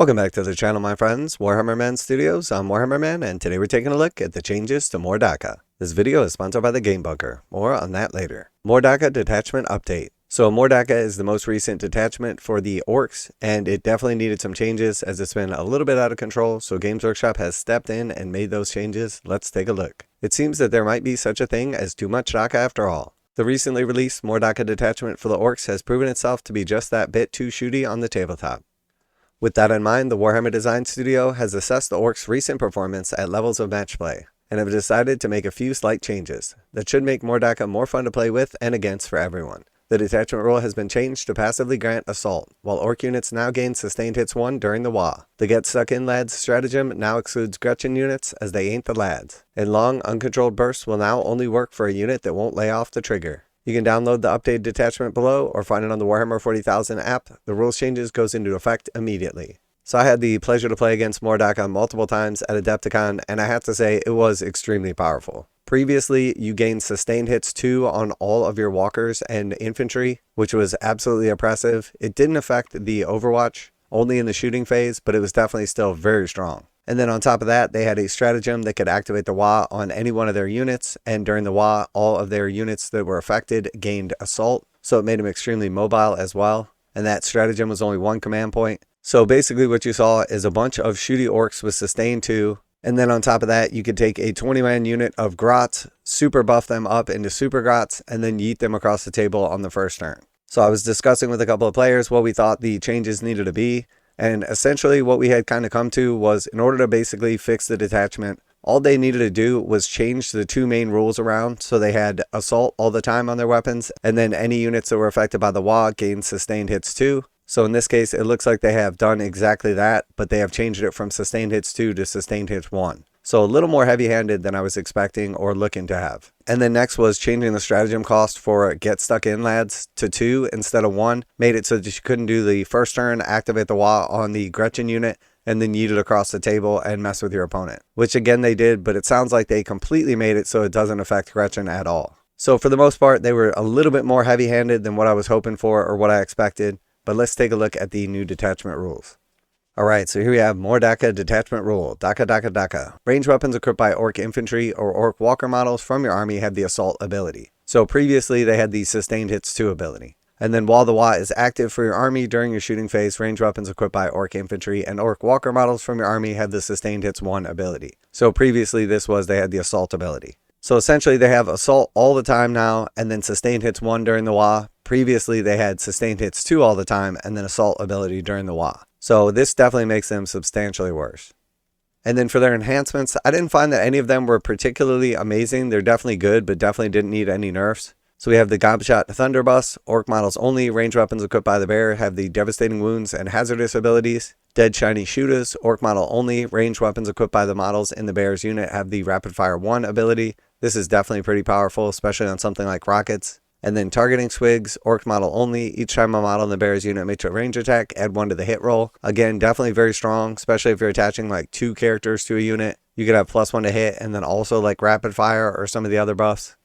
Welcome back to the channel, my friends. Warhammer Man Studios, I'm Warhammer Man, and today we're taking a look at the changes to more Dakka. This video is sponsored by the Game Bunker. More on that later. More Dakka Detachment Update. So more Dakka is the most recent detachment for the Orks, and it definitely needed some changes as it's been a little bit out of control, so Games Workshop has stepped in and made those changes. Let's take a look. It seems that there might be such a thing as too much Dakka after all. The recently released more Dakka detachment for the Orks has proven itself to be just that bit too shooty on the tabletop. With that in mind, the Warhammer Design Studio has assessed the Orcs' recent performance at levels of match play, and have decided to make a few slight changes that should make more Dakka more fun to play with and against for everyone. The detachment rule has been changed to passively grant assault, while Orc units now gain sustained hits 1 during the Waaagh. The Get Stuck In Ladz stratagem now excludes Gretchen units as they ain't the ladz, and long, uncontrolled bursts will now only work for a unit that won't lay off the trigger. You can download the updated detachment below or find it on the Warhammer 40,000 app. The rules changes goes into effect immediately. So I had the pleasure to play against more Dakka multiple times at Adepticon, and I have to say it was extremely powerful. Previously, you gained sustained hits 2 on all of your walkers and infantry, which was absolutely oppressive. It didn't affect the Overwatch, only in the shooting phase, but it was definitely still very strong. And then on top of that, they had a stratagem that could activate the Waaagh on any one of their units, and during the Waaagh, all of their units that were affected gained assault, so it made them extremely mobile as well. And that stratagem was only 1 command point. So basically what you saw is a bunch of shooty orcs with sustained 2, and then on top of that, you could take a 20-man unit of grots, super buff them up into super grots, and then yeet them across the table on the first turn. So I was discussing with a couple of players what we thought the changes needed to be, and essentially what we had kind of come to was, in order to basically fix the detachment, all they needed to do was change the 2 main rules around, so they had assault all the time on their weapons, and then any units that were affected by the Waaagh gained sustained hits 2. So in this case, it looks like they have done exactly that, but they have changed it from sustained hits 2 to sustained hits 1. So a little more heavy-handed than I was expecting or looking to have. And then next was changing the stratagem cost for Get Stuck In Ladz to 2 instead of 1. Made it so that you couldn't do the first turn, activate the Waaagh on the Gretchen unit, and then yeet it across the table and mess with your opponent. Which again they did, but it sounds like they completely made it so it doesn't affect Gretchen at all. So for the most part, they were a little bit more heavy-handed than what I was hoping for or what I expected. But let's take a look at the new detachment rules. Alright, so here we have more Dakka detachment rule. Dakka. Range weapons equipped by Orc infantry or Orc walker models from your army have the assault ability. So previously they had the sustained hits 2 ability. And then while the Waaagh is active for your army during your shooting phase, range weapons equipped by Orc infantry and Orc walker models from your army have the sustained hits 1 ability. So previously they had the assault ability. So essentially they have assault all the time now, and then sustained hits 1 during the Waaagh. Previously they had sustained hits 2 all the time, and then assault ability during the Waaagh. So this definitely makes them substantially worse. And then for their enhancements, I didn't find that any of them were particularly amazing. They're definitely good, but definitely didn't need any nerfs. So we have the Gobshot Thunderbuss, Orc models only, range weapons equipped by the bear have the devastating wounds and hazardous abilities. Dead Shiny Shooters, Orc model only, range weapons equipped by the models in the bear's unit have the rapid fire 1 ability. This is definitely pretty powerful, especially on something like rockets. And then targeting swigs, Orc model only. Each time a model in the bear's unit makes a range attack, add 1 to the hit roll. Again, definitely very strong, especially if you're attaching like 2 characters to a unit. You could have +1 to hit, and then also like rapid fire or some of the other buffs.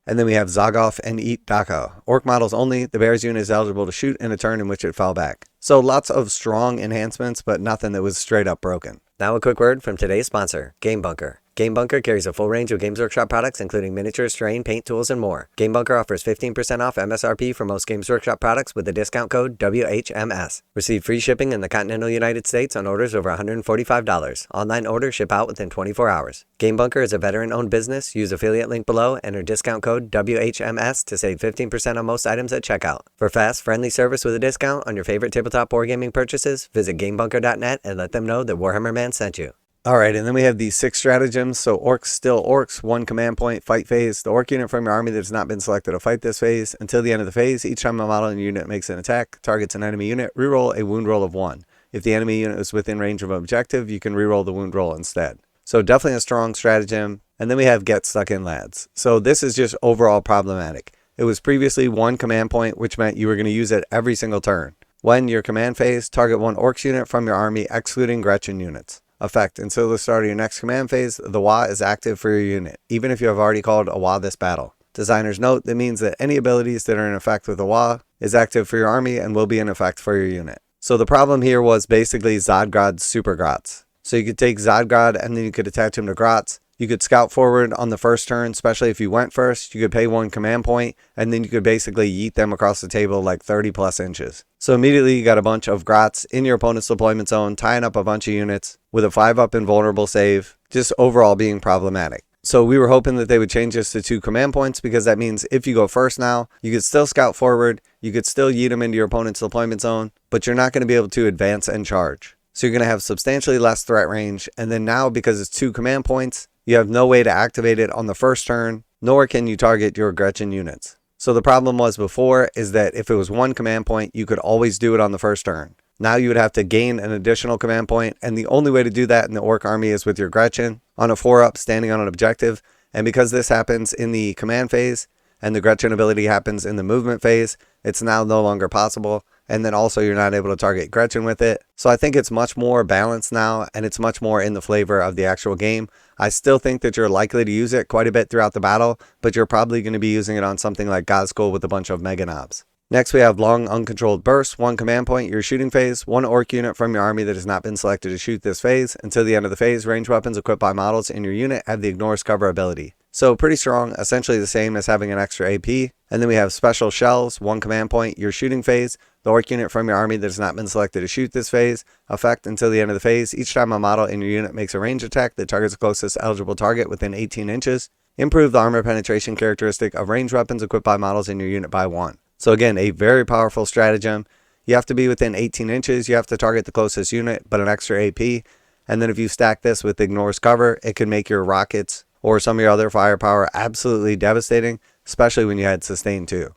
And then we have Zagoff and Eat Dakka. Orc models only. The bear's unit is eligible to shoot in a turn in which it fell back. So lots of strong enhancements, but nothing that was straight up broken. Now a quick word from today's sponsor, Game Bunker. Game Bunker carries a full range of Games Workshop products, including miniatures, terrain, paint tools, and more. Game Bunker offers 15% off MSRP for most Games Workshop products with the discount code WHMS. Receive free shipping in the continental United States on orders over $145. Online orders ship out within 24 hours. Game Bunker is a veteran-owned business. Use affiliate link below, enter discount code WHMS to save 15% on most items at checkout. For fast, friendly service with a discount on your favorite tabletop wargaming purchases, visit GameBunker.net and let them know that Warhammer Man sent you. Alright, and then we have these 6 stratagems. So Orcs, still Orcs, 1 command point, fight phase. The Orc unit from your army that has not been selected to fight this phase. Until the end of the phase, each time a model in your unit makes an attack, targets an enemy unit, reroll a wound roll of 1. If the enemy unit is within range of an objective, you can reroll the wound roll instead. So definitely a strong stratagem. And then we have Get Stuck In Ladz. So this is just overall problematic. It was previously 1 command point, which meant you were going to use it every single turn. When your command phase, target 1 Orcs unit from your army, excluding Gretchen units. Effect: until the start of your next command phase, the Waaagh is active for your unit, even if you have already called a Waaagh this battle. Designer's note: that means that any abilities that are in effect with the Waaagh is active for your army and will be in effect for your unit. So the problem here was basically Zodgrod's super grots. So you could take Zodgrod and then you could attach him to grots. You could scout forward on the first turn, especially if you went first. You could pay 1 command point, and then you could basically yeet them across the table like 30 plus inches. So immediately you got a bunch of grots in your opponent's deployment zone, tying up a bunch of units with a 5-up invulnerable save, just overall being problematic. So we were hoping that they would change this to 2 command points, because that means if you go first now, you could still scout forward, you could still yeet them into your opponent's deployment zone, but you're not going to be able to advance and charge. So you're going to have substantially less threat range, and then now because it's 2 command points, you have no way to activate it on the first turn, nor can you target your Gretchen units. So the problem was before is that if it was 1 command point, you could always do it on the first turn. Now you would have to gain an additional command point, and the only way to do that in the Orc army is with your Gretchen on a 4-up standing on an objective. And because this happens in the command phase, and the Gretchen ability happens in the movement phase, it's now no longer possible. And then also you're not able to target Gretchen with it. So I think it's much more balanced now, and it's much more in the flavor of the actual game. I still think that you're likely to use it quite a bit throughout the battle, but you're probably going to be using it on something like Gazgul with a bunch of mega knobs. Next we have long uncontrolled bursts, 1 command point, your shooting phase, 1 orc unit from your army that has not been selected to shoot this phase. Until the end of the phase, ranged weapons equipped by models in your unit have the ignores cover ability. So pretty strong, essentially the same as having an extra AP. And then we have special shells, 1 command point, your shooting phase, the orc unit from your army that has not been selected to shoot this phase, effect until the end of the phase. Each time a model in your unit makes a range attack that targets the closest eligible target within 18 inches, improve the armor penetration characteristic of ranged weapons equipped by models in your unit by 1. So again, a very powerful stratagem. You have to be within 18 inches, you have to target the closest unit, but an extra AP. And then if you stack this with ignores cover, it can make your rockets or some of your other firepower absolutely devastating, especially when you had sustain too.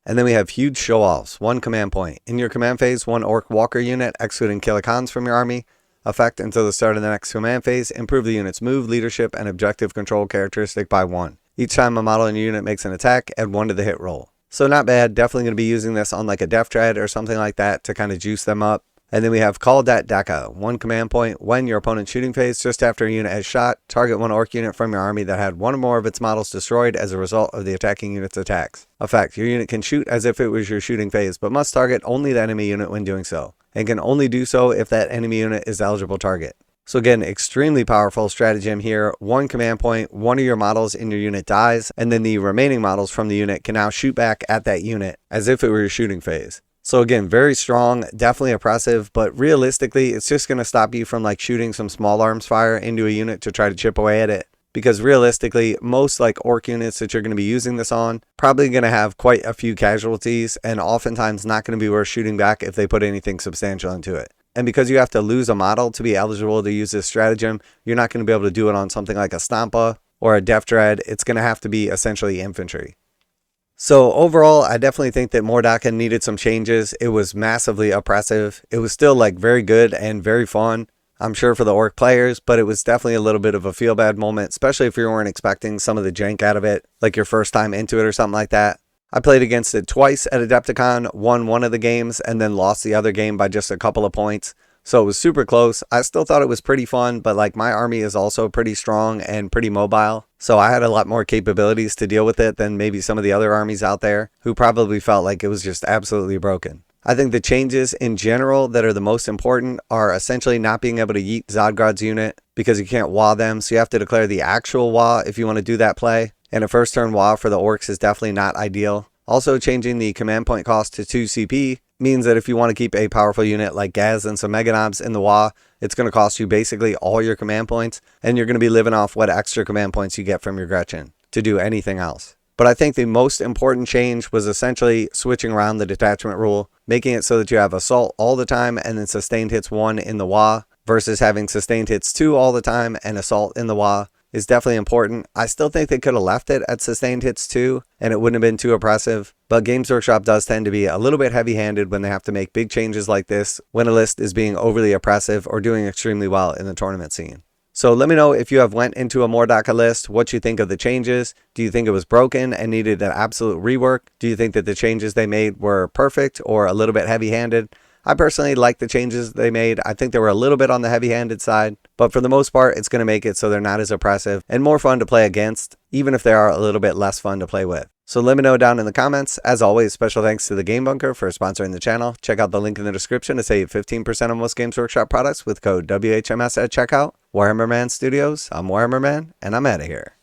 And then we have huge show-offs, 1 command point. In your command phase, 1 orc walker unit excluding killaboss from your army. Effect until the start of the next command phase, improve the unit's move, leadership, and objective control characteristic by 1. Each time a model in your unit makes an attack, add 1 to the hit roll. So not bad, definitely going to be using this on like a Death Tread or something like that to kind of juice them up. And then we have Call Dat Dakka, 1 command point. When your opponent's shooting phase, just after a unit has shot, target 1 orc unit from your army that had 1 or more of its models destroyed as a result of the attacking unit's attacks. Effect, your unit can shoot as if it was your shooting phase, but must target only the enemy unit when doing so, and can only do so if that enemy unit is the eligible target. So again, extremely powerful stratagem here. 1 command point, 1 of your models in your unit dies, and then the remaining models from the unit can now shoot back at that unit as if it were your shooting phase. So again, very strong, definitely oppressive, but realistically, it's just going to stop you from like shooting some small arms fire into a unit to try to chip away at it. Because realistically, most like orc units that you're going to be using this on, probably going to have quite a few casualties, and oftentimes not going to be worth shooting back if they put anything substantial into it. And because you have to lose a model to be eligible to use this stratagem, you're not going to be able to do it on something like a Stampa or a Death Dread. It's going to have to be essentially infantry. So overall, I definitely think that Dakka needed some changes. It was massively oppressive. It was still like very good and very fun, I'm sure, for the orc players, but it was definitely a little bit of a feel bad moment, especially if you weren't expecting some of the jank out of it, like your first time into it or something like that. I played against it twice at Adepticon, won 1 of the games, and then lost the other game by just a couple of points. So it was super close. I still thought it was pretty fun, but like my army is also pretty strong and pretty mobile. So I had a lot more capabilities to deal with it than maybe some of the other armies out there who probably felt like it was just absolutely broken. I think the changes in general that are the most important are essentially not being able to yeet Zodgrod's unit because you can't Waaagh them. So you have to declare the actual Waaagh if you want to do that play. And a first turn Waaagh for the orcs is definitely not ideal. Also, changing the command point cost to 2 CP means that if you want to keep a powerful unit like Gaz and some Mega Knobs in the Waaagh, it's going to cost you basically all your command points, and you're going to be living off what extra command points you get from your Gretchen to do anything else. But I think the most important change was essentially switching around the detachment rule, making it so that you have assault all the time and then sustained hits 1 in the Waaagh versus having sustained hits 2 all the time and assault in the Waaagh. Is definitely important. I still think they could have left it at sustained hits 2 and it wouldn't have been too oppressive, but Games Workshop does tend to be a little bit heavy-handed when they have to make big changes like this when a list is being overly oppressive or doing extremely well in the tournament scene. So let me know if you have went into a Dakka list, what you think of the changes. Do you think it was broken and needed an absolute rework? Do you think that the changes they made were perfect or a little bit heavy-handed? I personally like the changes they made. I think they were a little bit on the heavy-handed side, but for the most part, it's going to make it so they're not as oppressive and more fun to play against, even if they are a little bit less fun to play with. So let me know down in the comments. As always, special thanks to the Game Bunker for sponsoring the channel. Check out the link in the description to save 15% on most Games Workshop products with code WHMS at checkout. Warhammer Man Studios, I'm Warhammer Man, and I'm out of here.